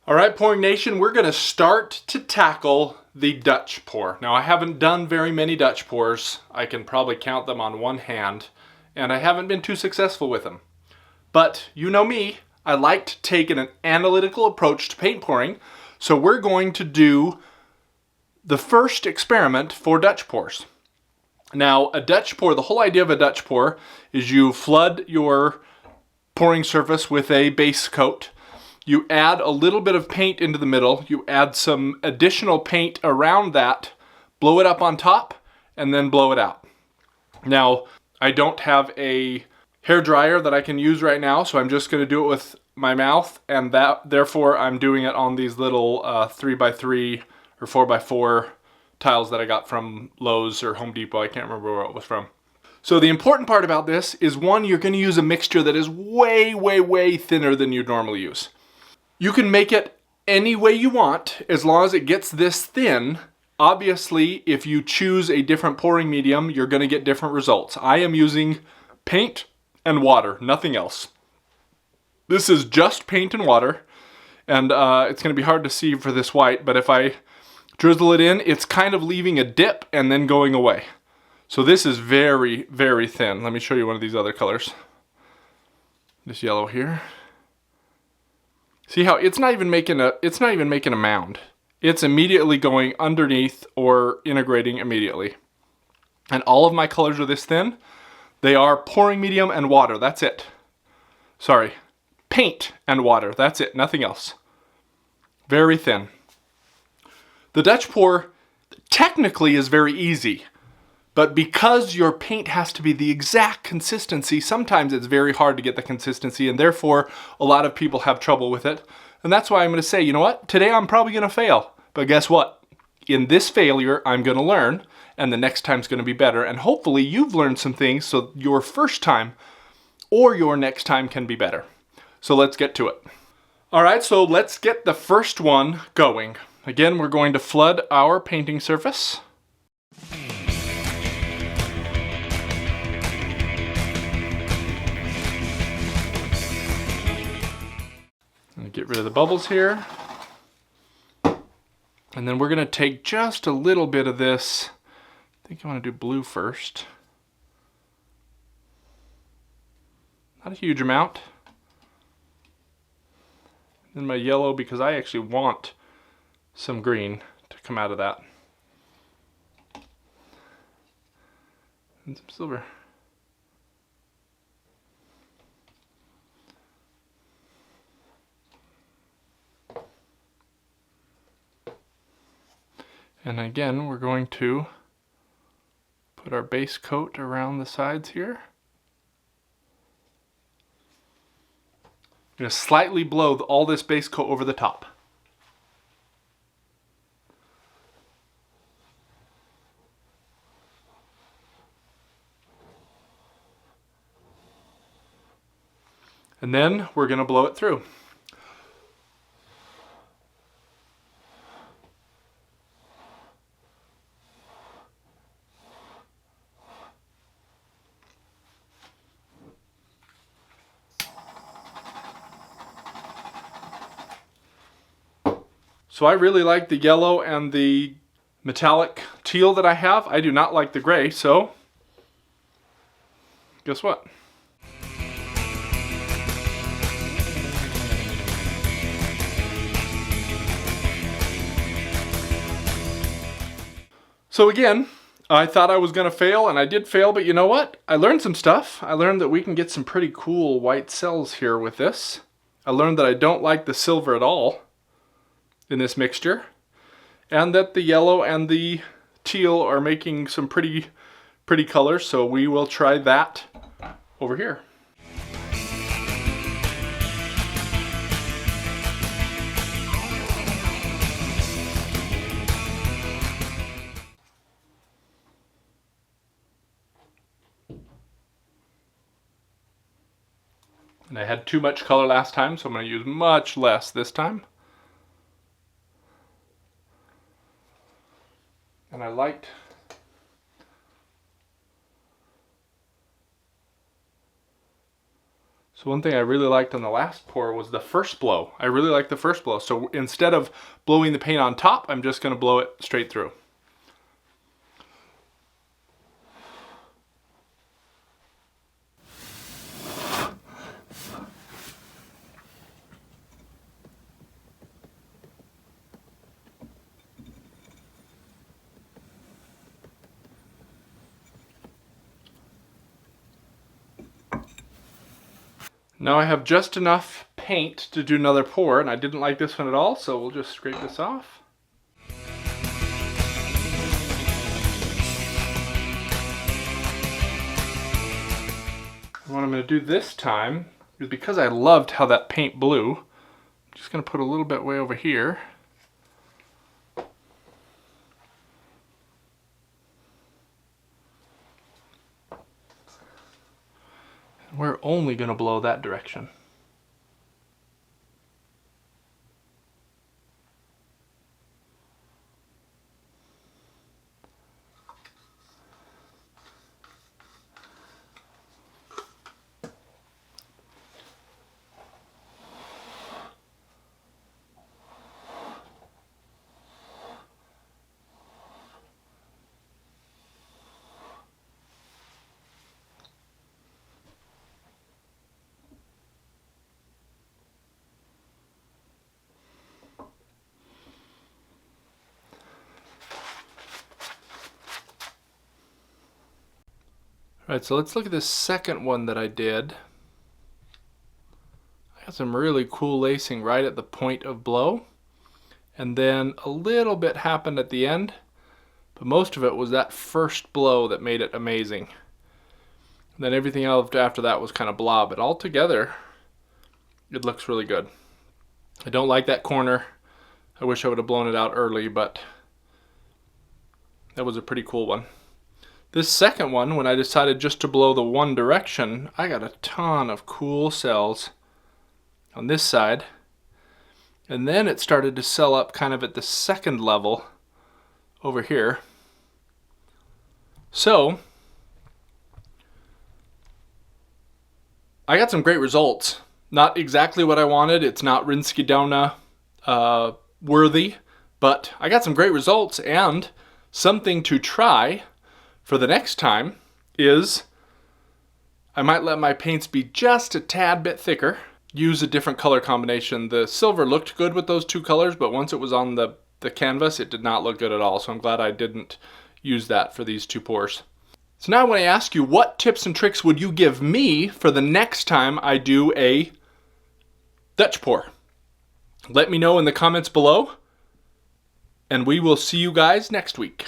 All right, Pouring Nation, we're going to start to tackle the Dutch pour. Now, I haven't done very many Dutch pours. I can probably count them on one hand, and I haven't been too successful with them. But you know me, I like to take an analytical approach to paint pouring, so we're going to do the first experiment for Dutch pours. Now, a Dutch pour, the whole idea of a Dutch pour is you flood your pouring surface with a base coat. You add a little bit of paint into the middle. You add some additional paint around that, blow it up on top, and then blow it out. Now, I don't have a hair dryer that I can use right now, so I'm just going to do it with my mouth, and therefore I'm doing it on these little 3x3 or 4x4 tiles that I got from Lowe's or Home Depot. I can't remember where it was from. So the important part about this is, one, you're going to use a mixture that is way, way, way thinner than you'd normally use. You can make it any way you want as long as it gets this thin. Obviously, if you choose a different pouring medium, you're going to get different results. I am using paint and water, nothing else. This is just paint and water, and it's going to be hard to see for this white, but if I drizzle it in, it's kind of leaving a dip and then going away. So this is very, very thin. Let me show you one of these other colors. This yellow here. See how it's not even making a mound. It's immediately going underneath or integrating immediately. And all of my colors are this thin. They are pouring medium and water. That's it. Sorry. Paint and water. That's it. Nothing else. Very thin. The Dutch pour technically is very easy. But because your paint has to be the exact consistency, sometimes it's very hard to get the consistency, and therefore a lot of people have trouble with it. And that's why I'm going to say, you know what? Today I'm probably going to fail. But guess what? In this failure, I'm going to learn, and the next time's going to be better. And hopefully you've learned some things so your first time or your next time can be better. So let's get to it. All right, so let's get the first one going. Again, we're going to flood our painting surface. Get rid of the bubbles here. And then we're going to take just a little bit of this. I think I want to do blue first. Not a huge amount. Then my yellow, because I actually want some green to come out of that. And some silver. And again, we're going to put our base coat around the sides here. I'm going to slightly blow all this base coat over the top. And then we're going to blow it through. So I really like the yellow and the metallic teal that I have. I do not like the gray, so guess what? So again, I thought I was going to fail, and I did fail, but you know what? I learned some stuff. I learned that we can get some pretty cool white cells here with this. I learned that I don't like the silver at all in this mixture, and that the yellow and the teal are making some pretty colors, so we will try that over here. And I had too much color last time, so I'm going to use much less this time. And I liked So one thing I really liked on the last pour was the first blow. I really like the first blow. So instead of blowing the paint on top, I'm just going to blow it straight through. Now I have just enough paint to do another pour, and I didn't like this one at all, so we'll just scrape this off. What I'm going to do this time is, because I loved how that paint blew, I'm just going to put a little bit way over here. We're only going to blow that direction. Alright, so let's look at this second one that I did. I got some really cool lacing right at the point of blow. And then a little bit happened at the end, but most of it was that first blow that made it amazing. And then everything else after that was kind of blah, but altogether, it looks really good. I don't like that corner. I wish I would have blown it out early, but that was a pretty cool one. This second one, when I decided just to blow the one direction, I got a ton of cool cells on this side. And then it started to cell up kind of at the second level over here. So I got some great results. Not exactly what I wanted. It's not Rinskidona worthy, but I got some great results, and something to try for the next time is I might let my paints be just a tad bit thicker, use a different color combination. The silver looked good with those two colors, but once it was on the canvas, it did not look good at all. So I'm glad I didn't use that for these two pours. So now I want to ask you, what tips and tricks would you give me for the next time I do a Dutch pour? Let me know in the comments below, and we will see you guys next week.